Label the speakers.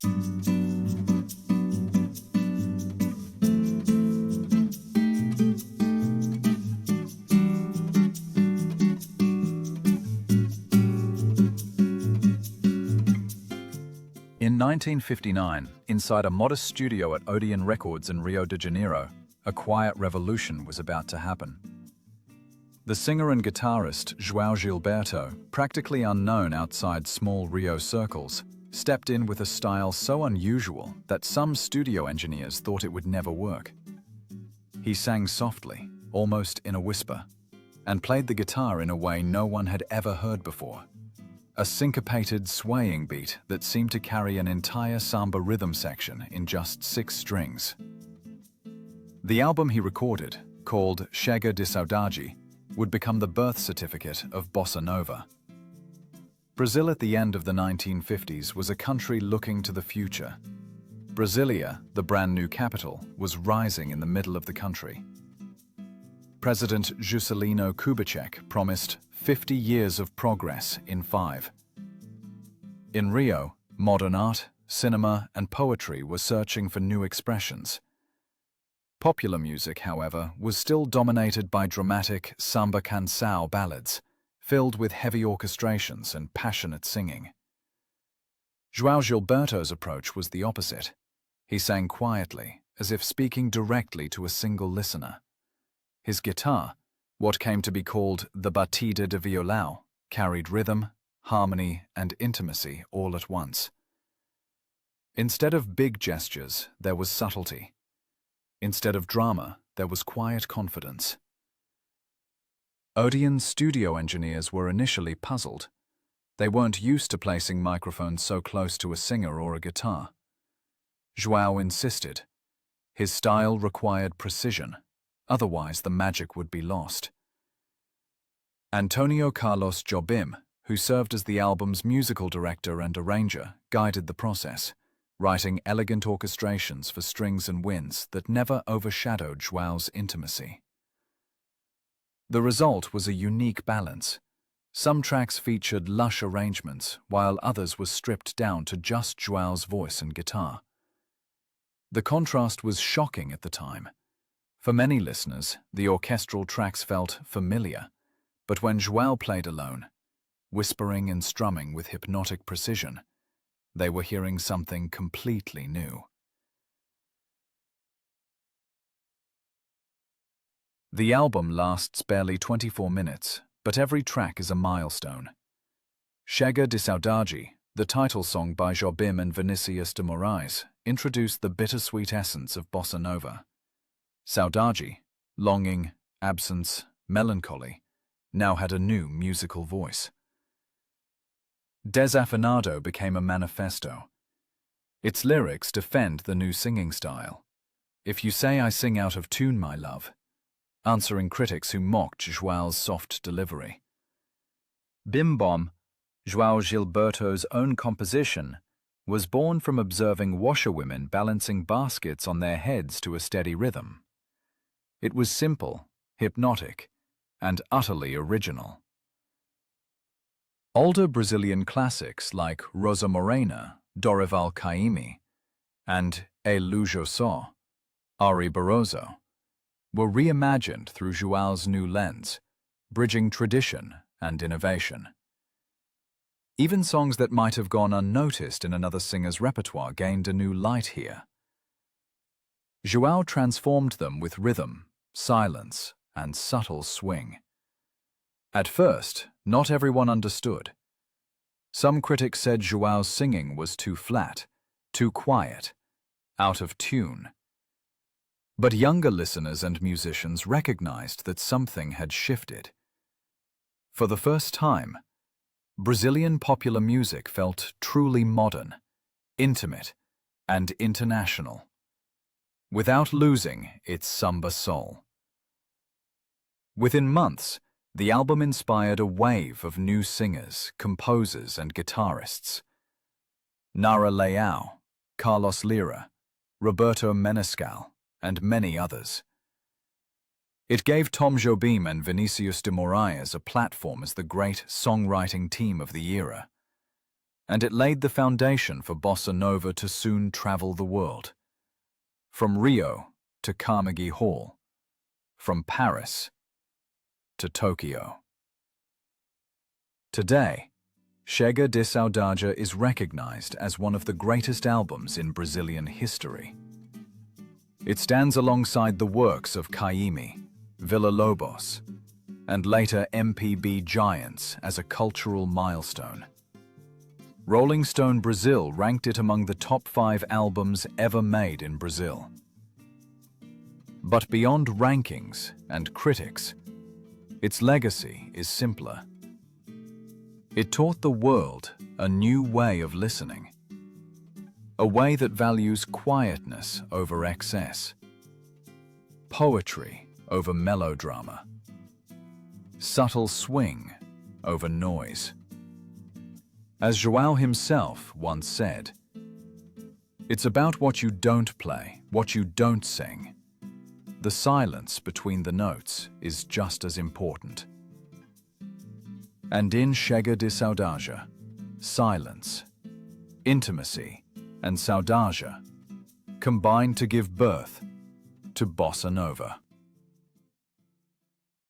Speaker 1: In 1959, inside a modest studio at Odeon Records in Rio de Janeiro, a quiet revolution was about to happen. The singer and guitarist João Gilberto, practically unknown outside small Rio circles, stepped in with a style so unusual that some studio engineers thought it would never work. He sang softly, almost in a whisper, and played the guitar in a way no one had ever heard before. A syncopated, swaying beat that seemed to carry an entire samba rhythm section in just 6 strings. The album he recorded, called Chega de Saudade, would become the birth certificate of Bossa Nova. Brazil at the end of the 1950s was a country looking to the future. Brasilia, the brand new capital, was rising in the middle of the country. President Juscelino Kubitschek promised 50 years of progress in 5. In Rio, modern art, cinema, and poetry were searching for new expressions. Popular music, however, was still dominated by dramatic samba canção ballads, filled with heavy orchestrations and passionate singing. João Gilberto's approach was the opposite. He sang quietly, as if speaking directly to a single listener. His guitar, what came to be called the batida de violão, carried rhythm, harmony, and intimacy all at once. Instead of big gestures, there was subtlety. Instead of drama, there was quiet confidence. Odeon's studio engineers were initially puzzled. They weren't used to placing microphones so close to a singer or a guitar. João insisted. His style required precision. Otherwise, the magic would be lost. Antonio Carlos Jobim, who served as the album's musical director and arranger, guided the process, writing elegant orchestrations for strings and winds that never overshadowed João's intimacy. The result was a unique balance. Some tracks featured lush arrangements, while others were stripped down to just João's voice and guitar. The contrast was shocking at the time. For many listeners, the orchestral tracks felt familiar, but when João played alone, whispering and strumming with hypnotic precision, they were hearing something completely new. The album lasts barely 24 minutes, but every track is a milestone. Chega de Saudade, the title song by Jobim and Vinicius de Moraes, introduced the bittersweet essence of Bossa Nova. Saudade, longing, absence, melancholy, now had a new musical voice. Desafinado became a manifesto. Its lyrics defend the new singing style. If you say I sing out of tune, my love, answering critics who mocked João's soft delivery. Bim Bom, João Gilberto's own composition, was born from observing washerwomen balancing baskets on their heads to a steady rhythm. It was simple, hypnotic, and utterly original. Older Brazilian classics like Rosa Morena, Dorival Caymmi, and E Lujo Só, Ari Barroso, were reimagined through João's new lens, bridging tradition and innovation. Even songs that might have gone unnoticed in another singer's repertoire gained a new light here. João transformed them with rhythm, silence, and subtle swing. At first, not everyone understood. Some critics said João's singing was too flat, too quiet, out of tune. But younger listeners and musicians recognized that something had shifted. For the first time, Brazilian popular music felt truly modern, intimate, and international, without losing its samba soul. Within months, the album inspired a wave of new singers, composers, and guitarists. Nara Leão, Carlos Lira, Roberto Menescal, and many others. It gave Tom Jobim and Vinicius de Moraes a platform as the great songwriting team of the era. and it laid the foundation for Bossa Nova to soon travel the world. From Rio to Carnegie Hall, from Paris to Tokyo. Today, Chega de Saudade is recognized as one of the greatest albums in Brazilian history. It stands alongside the works of Caymmi, Villa-Lobos, and later MPB giants as a cultural milestone. Rolling Stone Brazil ranked it among the top 5 albums ever made in Brazil. But beyond rankings and critics, its legacy is simpler. It taught the world a new way of listening, a way that values quietness over excess, poetry over melodrama, subtle swing over noise. As João himself once said, "It's about what you don't play, what you don't sing. The silence between the notes is just as important." And in Chega de Saudade, silence, intimacy, and saudade combine to give birth to Bossa Nova.